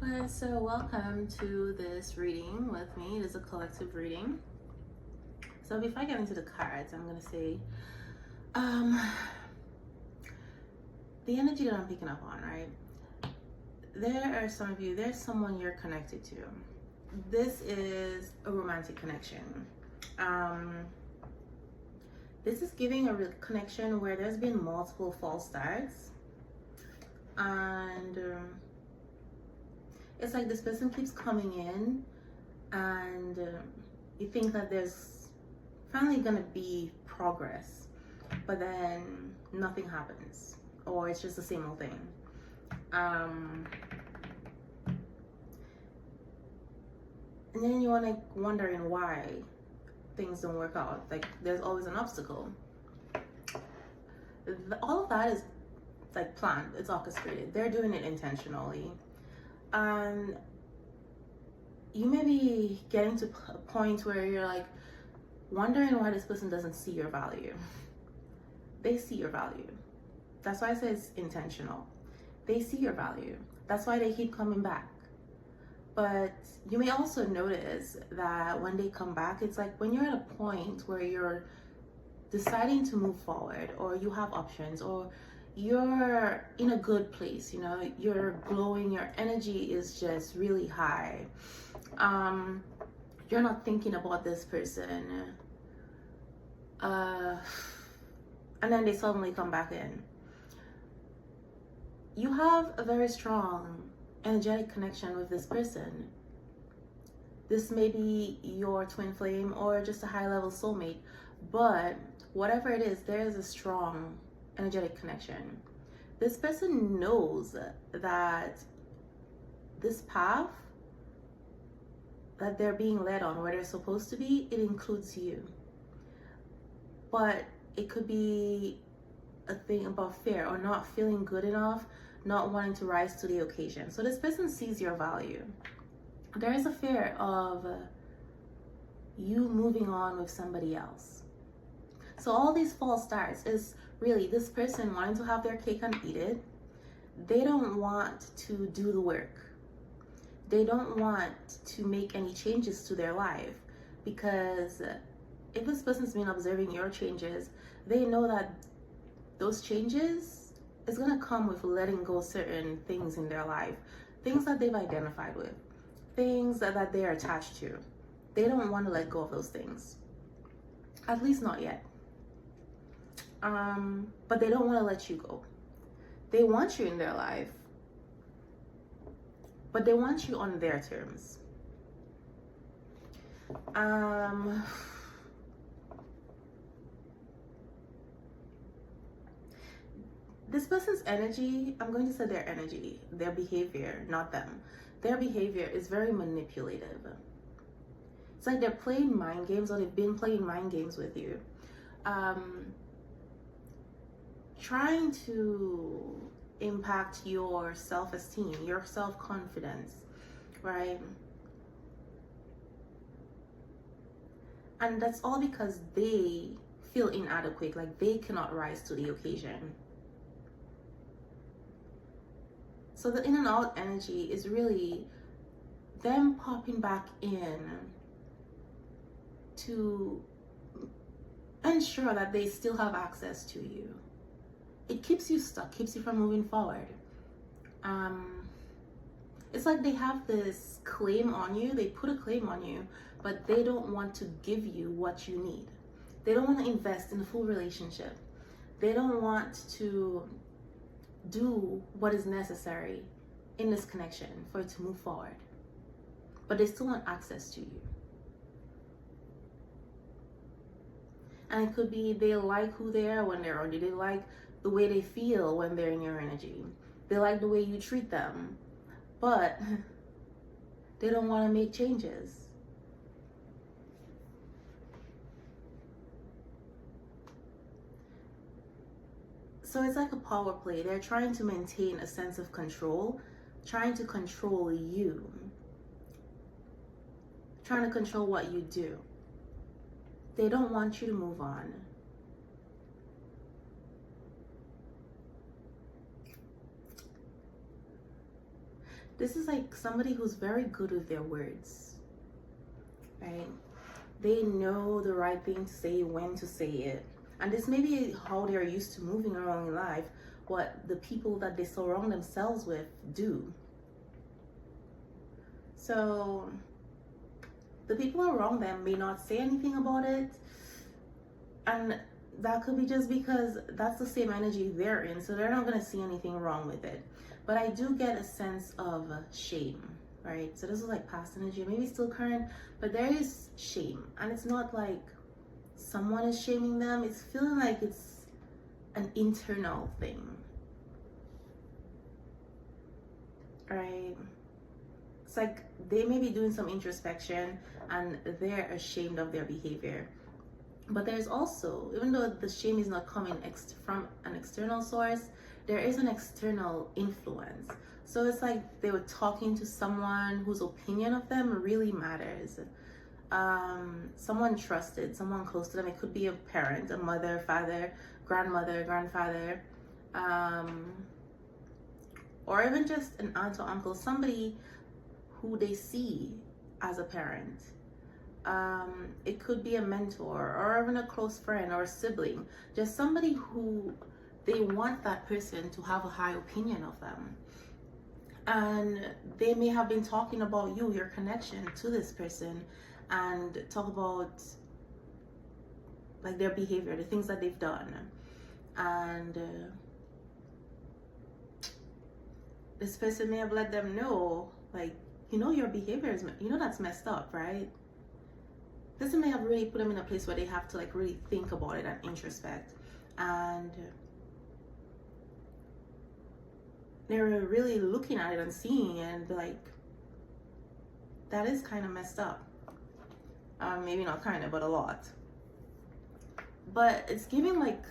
Okay, so welcome to this reading with me. It is a collective reading. So before I get into the cards, I'm going to say the energy that I'm picking up on, right? There are some of you, there's someone you're connected to. This is a romantic connection. This is giving a connection where there's been multiple false starts. And it's like this person keeps coming in and you think that there's finally gonna be progress, but then nothing happens, or it's just the same old thing. And then you're like wondering why things don't work out. Like there's always an obstacle. All of that is like planned, it's orchestrated. They're doing it intentionally. And you may be getting to a point where you're like wondering why this person doesn't see your value. They see your value. That's why I say it's intentional. They see your value. That's why they keep coming back. But you may also notice that when they come back, it's like when you're at a point where you're deciding to move forward, or you have options, or you're in a good place, you know, you're glowing, your energy is just really high. You're not thinking about this person. And then they suddenly come back in. You have a very strong energetic connection with this person. This may be your twin flame or just a high level soulmate, but whatever it is, there is a strong energetic connection. This person knows that this path that they're being led on, where they're supposed to be, it includes you. But it could be a thing about fear, or not feeling good enough, not wanting to rise to the occasion. So this person sees your value. There is a fear of you moving on with somebody else. So all these false starts is really this person wanting to have their cake and eat it. They don't want to do the work. They don't want to make any changes to their life, because if this person's been observing your changes, they know that those changes is going to come with letting go certain things in their life, things that they've identified with, things that they're attached to. They don't want to let go of those things, at least not yet. But they don't want to let you go. They want you in their life, but they want you on their terms. This person's energy, I'm going to say their energy, their behavior, not them. Their behavior is very manipulative. It's like they're playing mind games, or they've been playing mind games with you. Trying to impact your self-esteem, your self-confidence, right? And that's all because they feel inadequate, like they cannot rise to the occasion. So the in and out energy is really them popping back in to ensure that they still have access to you. It keeps you stuck, keeps you from moving forward. It's like they have this claim on you, they put a claim on you, but they don't want to give you what you need. They don't want to invest in a full relationship. They don't want to do what is necessary in this connection for it to move forward, but they still want access to you. And it could be they like who they are when they're around you. They like the way they feel when they're in your energy. They like the way you treat them, but they don't want to make changes. So it's like a power play. They're trying to maintain a sense of control, trying to control you, trying to control what you do. They don't want you to move on. This is like somebody who's very good with their words, right? They know the right thing to say, when to say it. And this may be how they're used to moving around in life, what the people that they surround themselves with do. So the people around them may not say anything about it, and that could be just because that's the same energy they're in, so they're not going to see anything wrong with it. But I do get a sense of shame, right? So this is like past energy, maybe still current, but there is shame. And it's not like someone is shaming them, it's feeling like it's an internal thing, right? It's like they may be doing some introspection and they're ashamed of their behavior. But there's also, even though the shame is not coming from an external source, there is an external influence. So it's like they were talking to someone whose opinion of them really matters. Someone trusted, someone close to them. It could be a parent, a mother, father, grandmother, grandfather, or even just an aunt or uncle, somebody who they see as a parent. It could be a mentor or even a close friend or a sibling, just somebody who they want that person to have a high opinion of them. And they may have been talking about you, your connection to this person, and talk about like their behavior, the things that they've done. And this person may have let them know, like, your behavior is, that's messed up, right? This may have really put them in a place where they have to like really think about it and introspect, and they're really looking at it and seeing it and be like, that is kind of messed up. Maybe not kind of, but a lot. But it's giving like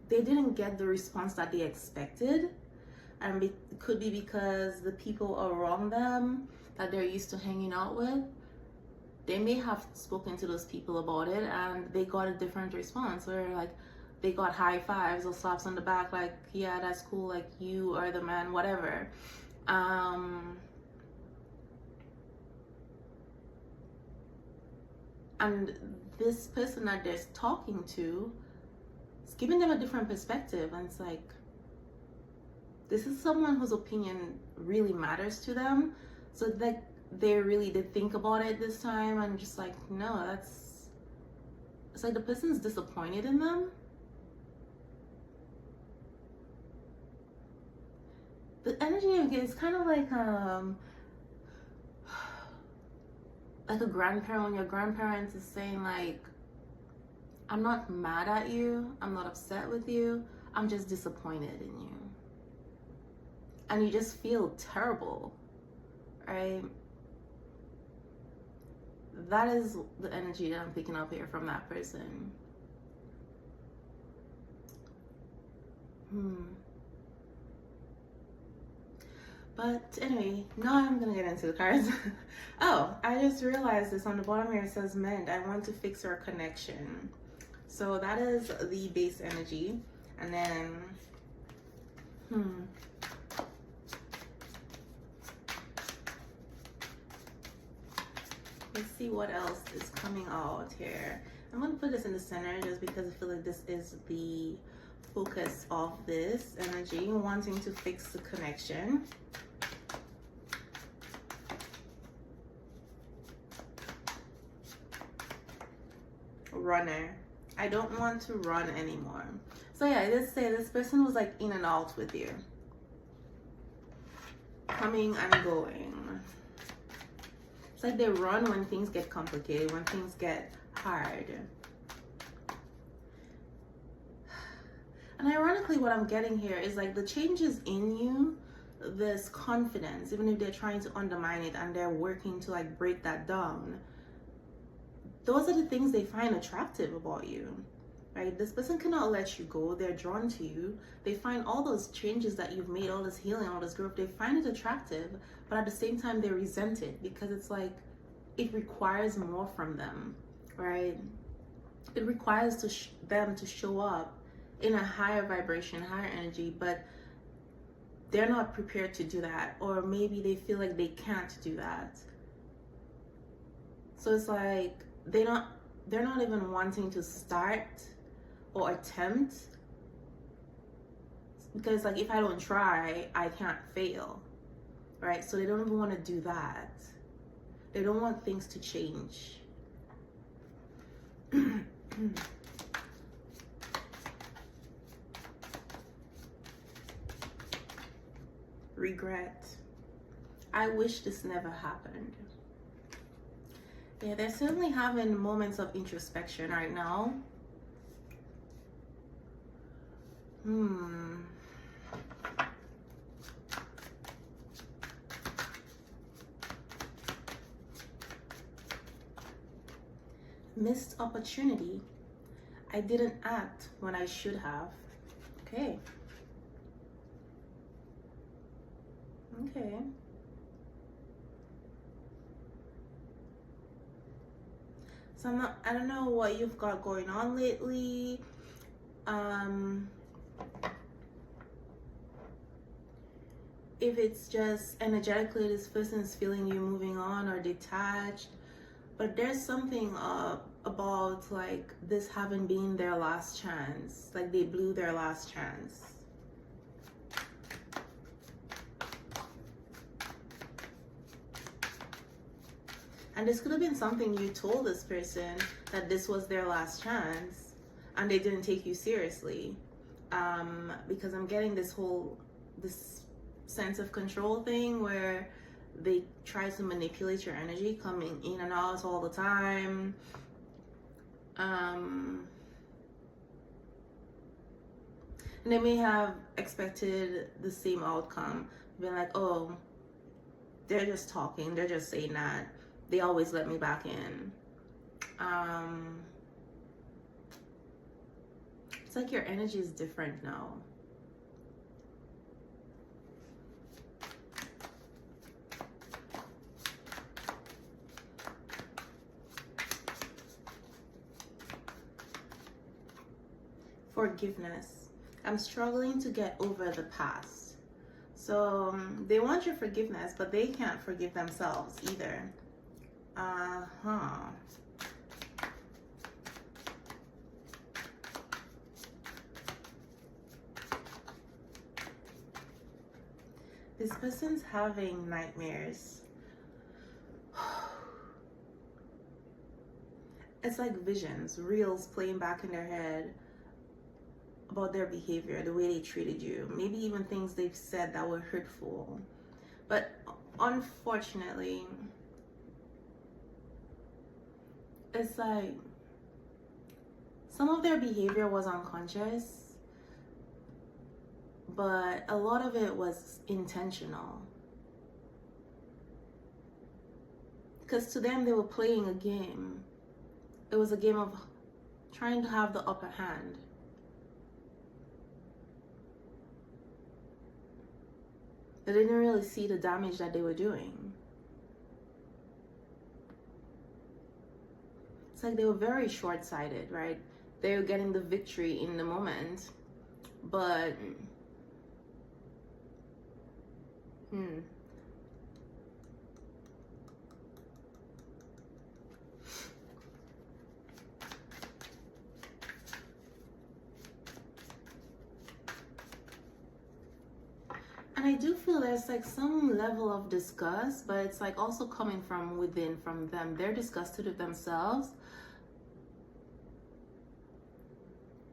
they didn't get the response that they expected, and it could be because the people around them that they're used to hanging out with, they may have spoken to those people about it and they got a different response, where like they got high fives or slaps on the back, like, yeah, that's cool, like you are the man, whatever. And this person that they're talking to is giving them a different perspective, and it's like, this is someone whose opinion really matters to them. So that they really did think about it this time, and just like, no, it's like the person's disappointed in them. The energy again is kind of like a grandparent, when your grandparents is saying like, I'm not mad at you, I'm not upset with you, I'm just disappointed in you. And you just feel terrible, right? That is the energy that I'm picking up here from that person. But anyway, now I'm gonna get into the cards. Oh, I just realized this on the bottom here. It says mend. I want to fix our connection. So that is the base energy. And then, let's see what else is coming out here. I'm gonna put this in the center just because I feel like this is the focus of this energy, wanting to fix the connection. Runner. I don't want to run anymore. So yeah, let's say this person was like in and out with you, coming and going. It's like they run when things get complicated, when things get hard. And ironically, what I'm getting here is like the changes in you, this confidence, even if they're trying to undermine it and they're working to like break that down, those are the things they find attractive about you, right? This person cannot let you go. They're drawn to you. They find all those changes that you've made, all this healing, all this growth, they find it attractive, but at the same time, they resent it because it's like, it requires more from them, right? It requires them to show up in a higher vibration, higher energy, but they're not prepared to do that, or maybe they feel like they can't do that. So it's like they're not even wanting to start or attempt, because like, if I don't try, I can't fail, right? So they don't even want to do that. They don't want things to change. Regret. I wish this never happened. Yeah, they're certainly having moments of introspection right now. Missed opportunity. I didn't act when I should have. Okay. Okay. So I don't know what you've got going on lately. If it's just energetically this person is feeling you moving on or detached, but there's something about like this having been their last chance, like they blew their last chance. And this could have been something you told this person, that this was their last chance, and they didn't take you seriously. Because I'm getting this sense of control thing where they try to manipulate your energy, coming in and out all the time. And they may have expected the same outcome, being like, oh, they're just talking, they're just saying that. They always let me back in. It's like your energy is different now. Forgiveness. I'm struggling to get over the past. So they want your forgiveness, but they can't forgive themselves either. This person's having nightmares. It's like visions, reels playing back in their head about their behavior, the way they treated you, maybe even things they've said that were hurtful. But unfortunately, it's like some of their behavior was unconscious, but a lot of it was intentional. Because to them, they were playing a game. It was a game of trying to have the upper hand. They didn't really see the damage that they were doing. It's like they were very short-sighted, right? They were getting the victory in the moment, but and I do feel there's like some level of disgust, but it's like also coming from within, from them. They're disgusted with themselves.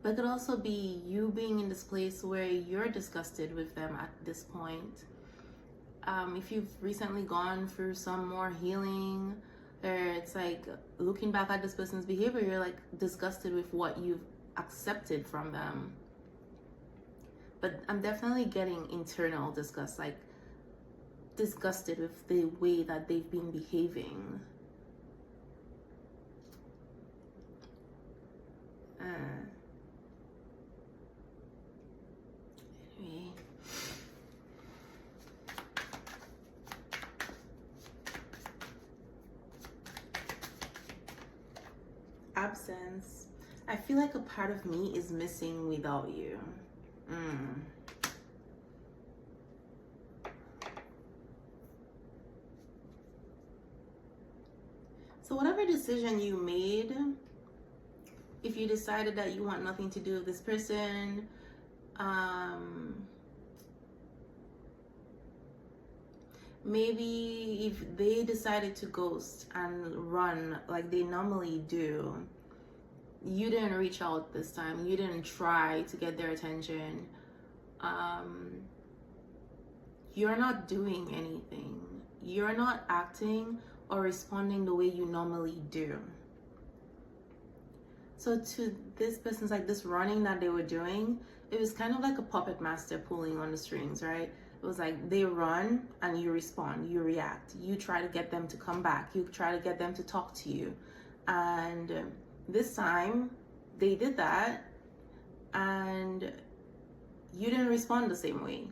But it could also be you being in this place where you're disgusted with them at this point. If you've recently gone through some more healing, or it's like looking back at this person's behavior, you're like disgusted with what you've accepted from them. But I'm definitely getting internal disgust, like disgusted with the way that they've been behaving. Anyway. Absence. I feel like a part of me is missing without you. So whatever decision you made, if you decided that you want nothing to do with this person, maybe if they decided to ghost and run like they normally do, you didn't reach out this time, you didn't try to get their attention, you're not doing anything, you're not acting or responding the way you normally do. So to this person's, like, this running that they were doing, it was kind of like a puppet master pulling on the strings, right? It was like they run and you respond, you react, you try to get them to come back, you try to get them to talk to you. And this time they did that and you didn't respond the same way.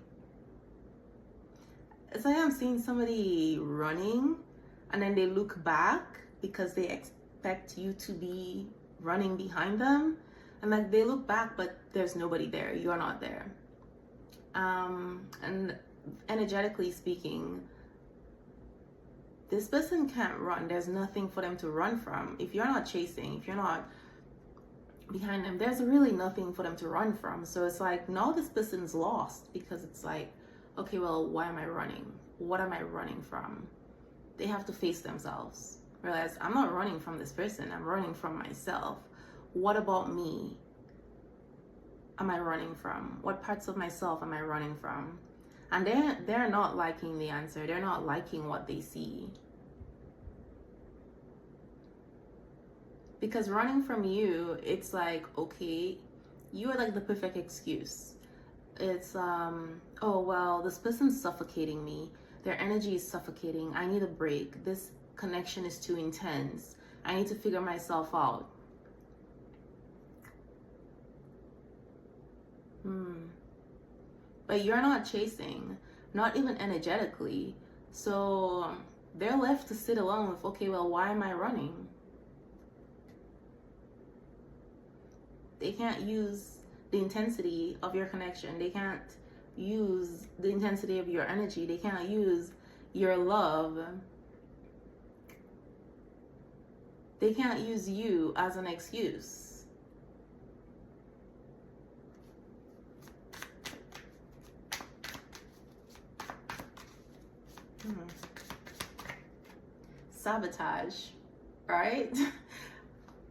It's like I'm seeing somebody running and then they look back because they expect you to be running behind them, and like they look back but there's nobody there, you're not there. And energetically speaking, this person can't run, there's nothing for them to run from. If you're not chasing, if you're not behind them, there's really nothing for them to run from. So it's like, now this person's lost, because it's like, okay, well, why am I running? What am I running from? They have to face themselves. Realize, I'm not running from this person, I'm running from myself. What about me am I running from? What parts of myself am I running from? And they're not liking the answer. They're not liking what they see. Because running from you, it's like, okay, you are like the perfect excuse. It's, oh, well, this person's suffocating me. Their energy is suffocating. I need a break. This connection is too intense. I need to figure myself out. But you're not chasing, not even energetically. So they're left to sit alone with, okay, well, why am I running? They can't use the intensity of your connection. They can't use the intensity of your energy. They can't use your love. They can't use you as an excuse. Sabotage, right?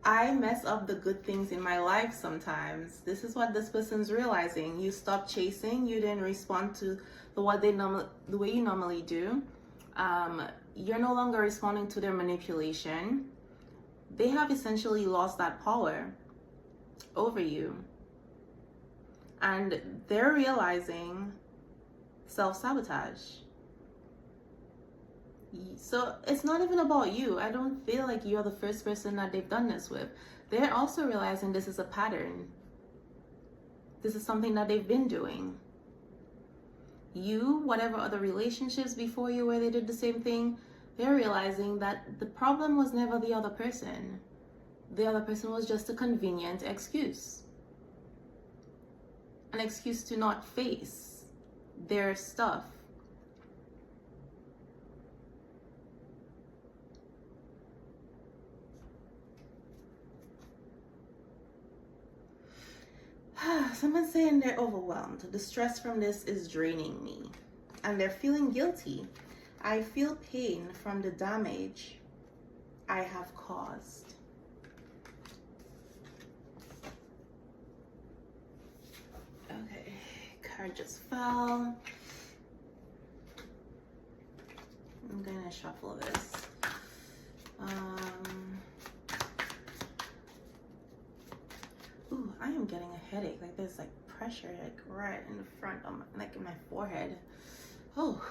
I mess up the good things in my life sometimes. This is what this person's realizing. You stopped chasing. You didn't respond to the way you normally do. You're no longer responding to their manipulation. They have essentially lost that power over you. And they're realizing self-sabotage. So it's not even about you. I don't feel like you're the first person that they've done this with. They're also realizing this is a pattern. This is something that they've been doing. You, whatever other relationships before you where they did the same thing, they're realizing that the problem was never the other person. The other person was just a convenient excuse. An excuse to not face their stuff. Someone's saying they're overwhelmed. The stress from this is draining me. And they're feeling guilty. I feel pain from the damage I have caused. Okay, card just fell. I'm gonna shuffle this. Ooh, I am getting a headache. Like there's like pressure like right in the front of my, like in my forehead. Oh.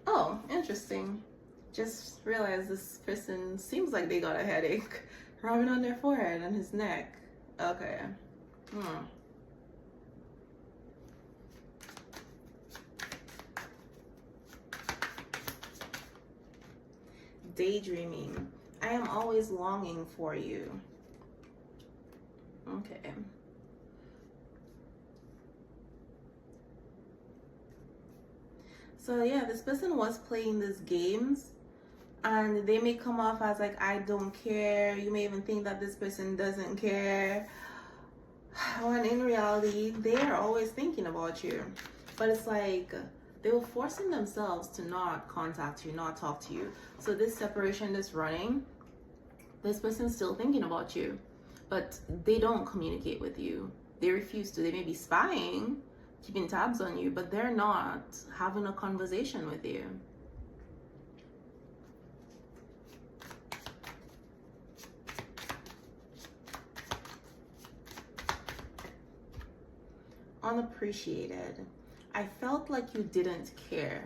Oh, interesting. Just realized this person seems like they got a headache rubbing on their forehead and his neck. Okay. Daydreaming. I am always longing for you. Okay. So yeah, this person was playing these games, and they may come off as like, I don't care. You may even think that this person doesn't care, when in reality they are always thinking about you. But it's like they were forcing themselves to not contact you, not talk to you. So this separation that's running, this person's still thinking about you, but they don't communicate with you. They refuse to. They may be spying, keeping tabs on you, but they're not having a conversation with you. Unappreciated. I felt like you didn't care.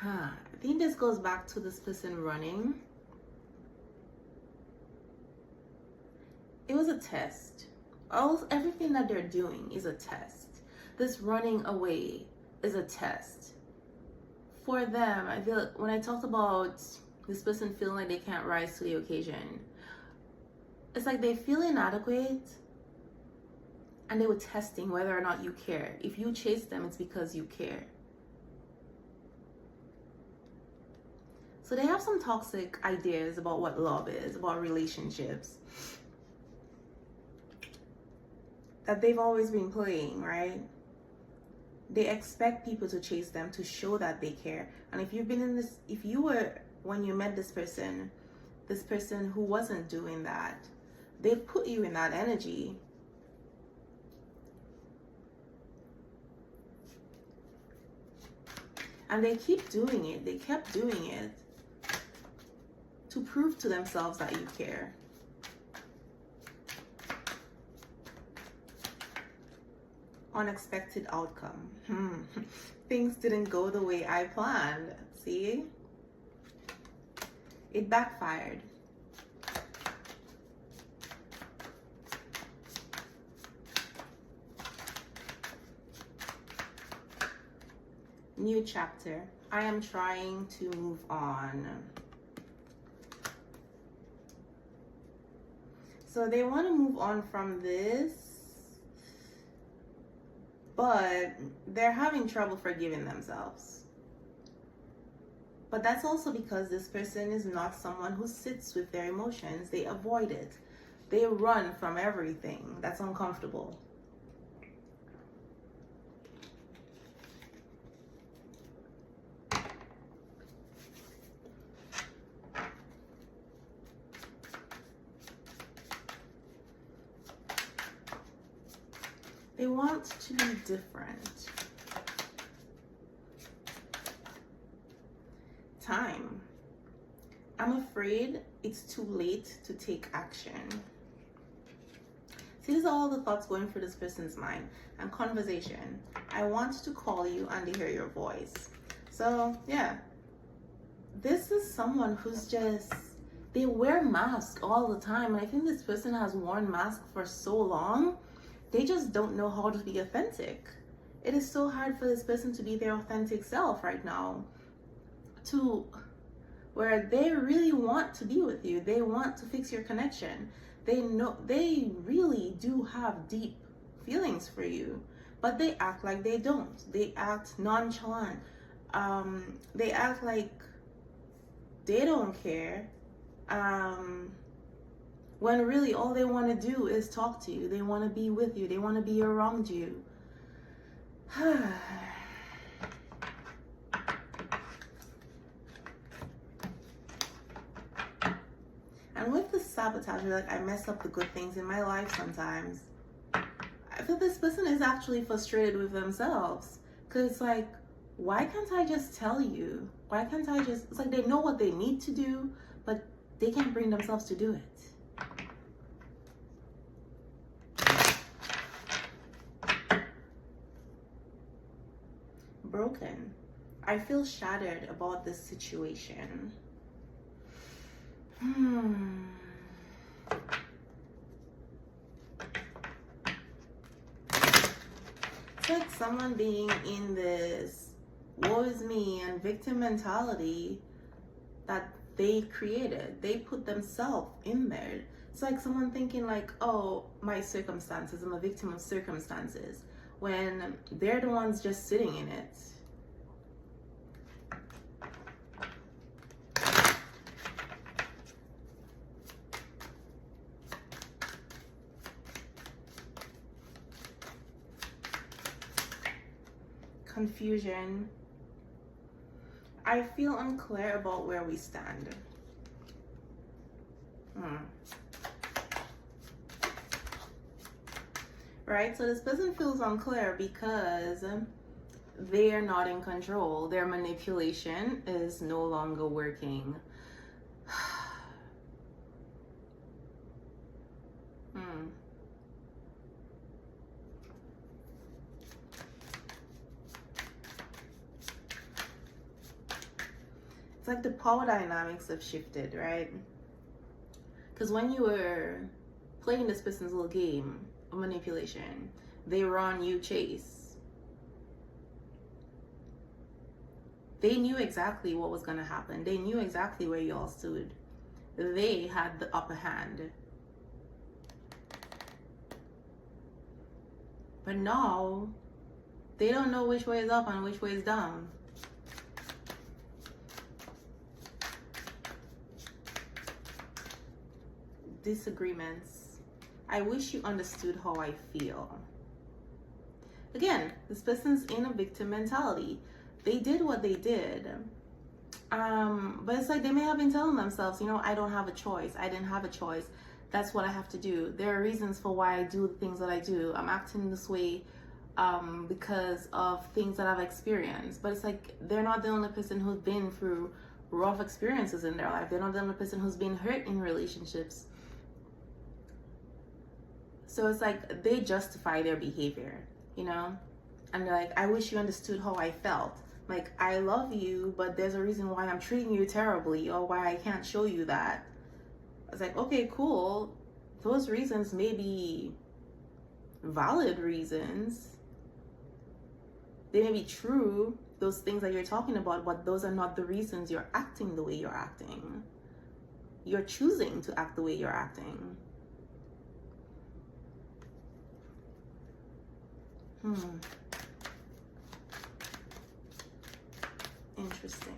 I think this goes back to this person running. It was a test. Everything that they're doing is a test. This running away is a test. For them, I feel like when I talked about this person feeling like they can't rise to the occasion, it's like they feel inadequate and they were testing whether or not you care. If you chase them, it's because you care. So they have some toxic ideas about what love is, about relationships, that they've always been playing, right? They expect people to chase them to show that they care. And if you've been in this, if you were, when you met this person who wasn't doing that, they put you in that energy. And they keep doing it. They kept doing it to prove to themselves that you care. Unexpected outcome. Things didn't go the way I planned. See? It backfired. New chapter. I am trying to move on. So they want to move on from this, but they're having trouble forgiving themselves. But that's also because this person is not someone who sits with their emotions. They avoid it. They run from everything that's uncomfortable. They want to be different. Time. I'm afraid it's too late to take action. See, these are all the thoughts going through this person's mind. And conversation. I want to call you and to hear your voice. So, yeah. This is someone who's just, they wear masks all the time. And I think this person has worn masks for so long. They just don't know how to be authentic. It is so hard for this person to be their authentic self right now. To where they really want to be with you. They want to fix your connection. They know, they really do have deep feelings for you, but they act like they don't. They act nonchalant. They act like they don't care. When really all they want to do is talk to you. They want to be with you. They want to be around you. And with the sabotage, like, I mess up the good things in my life sometimes. I feel this person is actually frustrated with themselves. Because it's like, why can't I just tell you? Why can't I just, it's like they know what they need to do, but they can't bring themselves to do it. Broken. I feel shattered about this situation. It's like someone being in this woe is me and victim mentality that they created. They put themselves in there. It's like someone thinking like, oh, my circumstances, I'm a victim of circumstances, when they're the ones just sitting in it. Confusion. I feel unclear about where we stand. Right? So this person feels unclear because they are not in control. Their manipulation is no longer working. It's like the power dynamics have shifted, right? Because when you were playing this person's little game of manipulation, they were on you chase. They knew exactly what was going to happen. They knew exactly where you all stood. They had the upper hand. But now, they don't know which way is up and which way is down. Disagreements. I wish you understood how I feel. Again, this person's in a victim mentality. They did what they did. But it's like they may have been telling themselves, you know, I don't have a choice. I didn't have a choice. That's what I have to do. There are reasons for why I do the things that I do. I'm acting this way because of things that I've experienced. But it's like they're not the only person who's been through rough experiences in their life. They're not the only person who's been hurt in relationships. So it's like they justify their behavior, you know? And they're like, I wish you understood how I felt. Like, I love you, but there's a reason why I'm treating you terribly or why I can't show you that. It's like, okay, cool. Those reasons may be valid reasons. They may be true, those things that you're talking about, but those are not the reasons you're acting the way you're acting. You're choosing to act the way you're acting. Interesting.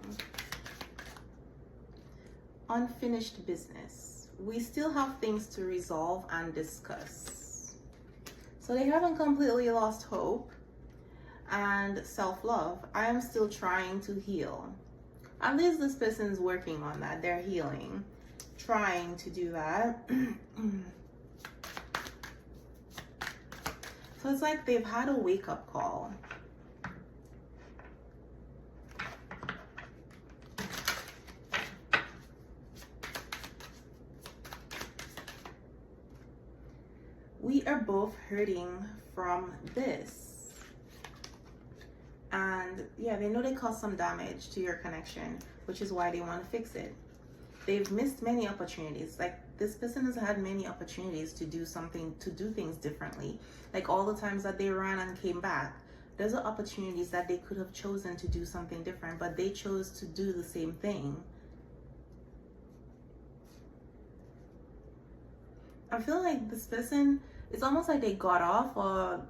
Unfinished business. We still have things to resolve and discuss. So they haven't completely lost hope and self-love. I am still trying to heal. At least this person's working on that. They're healing, trying to do that. So it's like they've had a wake-up call. We are both hurting from this. And yeah, they know they caused some damage to your connection, which is why they want to fix it. They've missed many opportunities. Like, this person has had many opportunities to do something, to do things differently. Like all the times that they ran and came back, those are opportunities that they could have chosen to do something different, but they chose to do the same thing. I feel like this person, it's almost like they got off or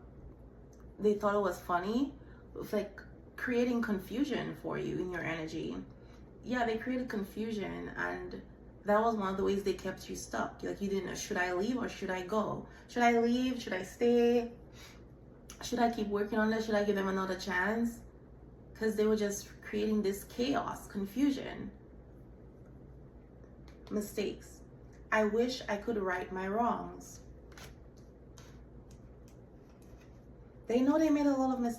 they thought it was funny. It's like creating confusion for you in your energy. Yeah, they created confusion, and that was one of the ways they kept you stuck. Like, you didn't know, should I leave or should I go? Should I leave? Should I stay? Should I keep working on this? Should I give them another chance? Because they were just creating this chaos, confusion, mistakes. I wish I could right my wrongs. They know they made a lot of mistakes.